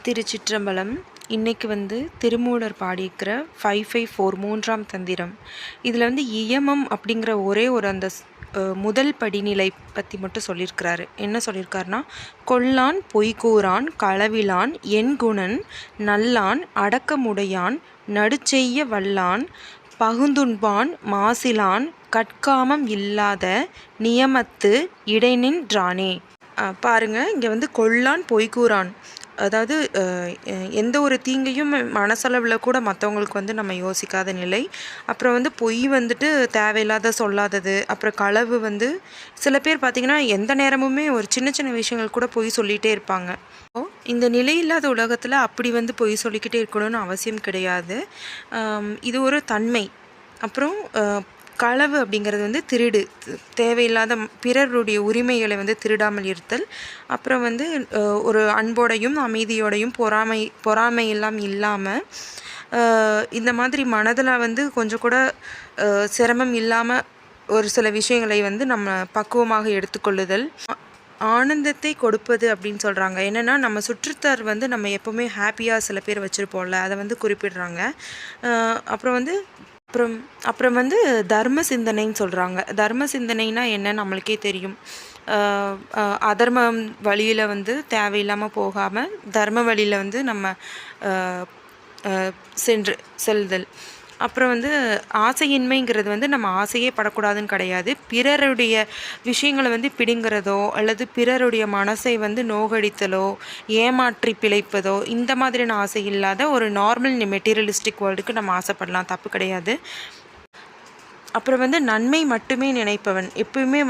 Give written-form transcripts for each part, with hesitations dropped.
திருச்சிற்றம்பலம். இன்னைக்கு திருமூலர் பாடியிருக்கிற 554 மூன்றாம் தந்திரம். இதில் இயமம் அப்படிங்கிற ஒரே ஒரு அந்த முதல் படிநிலை பற்றி மட்டும் சொல்லியிருக்கிறாரு. என்ன சொல்லியிருக்காருன்னா, கொல்லான் பொய்கூறான் களவிலான் என்குணன் நல்லான் அடக்கமுடையான் நடுச்செய்ய வல்லான் பகுந்துண்பான் மாசிலான் கட்காமம் இல்லாத நியமத்து இடைநின்றானே. பாருங்க, இங்கே கொல்லான் பொய்கூறான், அதாவது எந்த ஒரு தீங்கையும் மனசளவில் கூட மற்றவங்களுக்கு நம்ம யோசிக்காத நிலை. அப்புறம் பொய் தேவையில்லாத சொல்லாதது. அப்புறம் களவு சில பேர் பார்த்திங்கன்னா எந்த நேரமுமே ஒரு சின்ன சின்ன விஷயங்கள் கூட பொய் சொல்லிகிட்டே இருப்பாங்க. இந்த நிலையில்லாத உலகத்தில் அப்படி பொய் சொல்லிக்கிட்டே இருக்கணும்னு அவசியம் கிடையாது. இது ஒரு தன்மை. அப்புறம் களவு அப்படிங்கிறது திருடு, தேவையில்லாத பிறருடைய உரிமைகளை திருடாமல் இருத்தல். அப்புறம் ஒரு அன்போடையும் அமைதியோடையும் பொறாமை எல்லாம் இல்லாமல் இந்த மாதிரி மனதில் கொஞ்சம் கூட சிரமம் இல்லாமல் ஒரு சில விஷயங்களை நம்ம பக்குவமாக எடுத்துக்கொள்ளுதல். ஆனந்தத்தை கொடுப்பது அப்படின்னு சொல்கிறாங்க. என்னென்னா, நம்ம சுற்றுத்தார் நம்ம எப்போவுமே ஹாப்பியாக சில பேர் வச்சுருப்போம்ல, அதை குறிப்பிடுறாங்க. அப்புறம் தர்ம சிந்தனைன்னு சொல்கிறாங்க. தர்ம சிந்தனைனா என்ன நம்மளுக்கே தெரியும். அதர்மம் வழியில் தேவையில்லாமல் போகாமல் தர்ம வழியில் நம்ம செல்தல். அப்புறம் ஆசையின்மைங்கிறது நம்ம ஆசையே படக்கூடாதுன்னு கிடையாது. பிறருடைய விஷயங்களை பிடுங்கிறதோ அல்லது பிறருடைய மனசை நோகடித்தலோ ஏமாற்றி பிழைப்பதோ இந்த மாதிரியான ஆசை இல்லாத ஒரு நார்மல் மெட்டீரியலிஸ்டிக் வேர்ல்டுக்கு நம்ம ஆசைப்படலாம், தப்பு கிடையாது. அப்புறம் நன்மை மட்டுமே நினைப்பவன். எப்பவுமே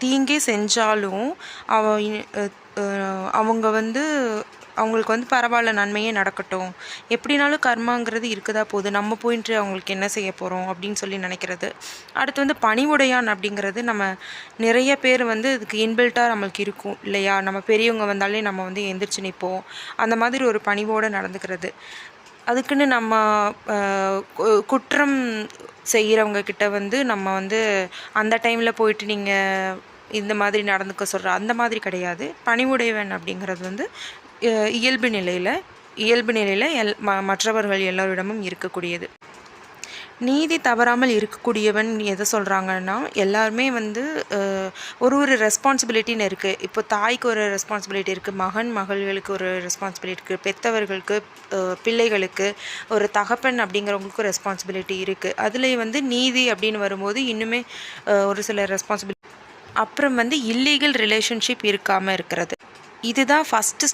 தீங்கே செஞ்சாலும் அவங்க அவங்களுக்கு பரவாயில்ல, நன்மையே நடக்கட்டும், எப்படினாலும் கர்மாங்கிறது இருக்குதா போகுது, நம்ம போயிட்டு அவங்களுக்கு என்ன செய்ய போகிறோம் அப்படின்னு சொல்லி நினைக்கிறது. அடுத்து பணிவுடையான் அப்படிங்கிறது நம்ம நிறைய பேர் இதுக்கு இன்பில்ட்டாக நம்மளுக்கு இருக்கும் இல்லையா. நம்ம பெரியவங்க வந்தாலே நம்ம எந்திரிச்சு நிற்போம். அந்த மாதிரி ஒரு பணிவோடு நடந்துக்கிறது. அதுக்குன்னு நம்ம குற்றம் செய்கிறவங்க கிட்ட நம்ம அந்த டைமில் போயிட்டு நீங்கள் இந்த மாதிரி நடந்துக்க சொல்கிற அந்த மாதிரி கிடையாது. பணிவுடையவன் அப்படிங்கிறது இயல்பு நிலையில் மற்றவர்கள் எல்லோரிடமும் இருக்கக்கூடியது. நீதி தவறாமல் இருக்கக்கூடியவன் எதை சொல்கிறாங்கன்னா, எல்லாருமே ஒரு ரெஸ்பான்சிபிலிட்டின்னு இருக்குது. இப்போ தாய்க்கு ஒரு ரெஸ்பான்சிபிலிட்டி இருக்குது, மகள்களுக்கு ஒரு ரெஸ்பான்சிபிலிட்டி இருக்குது, பெற்றவர்களுக்கு, பிள்ளைகளுக்கு, ஒரு தகப்பன் அப்படிங்கிறவங்களுக்கு ஒரு ரெஸ்பான்சிபிலிட்டி இருக்குது. அதில் நீதி அப்படின்னு வரும்போது இன்னுமே ஒரு சில ரெஸ்பான்சிபிலிட்டி. அப்புறம் இல்லீகல் ரிலேஷன்ஷிப் இருக்காமல் இருக்கிறது. இதுதான் ஃபஸ்ட்டு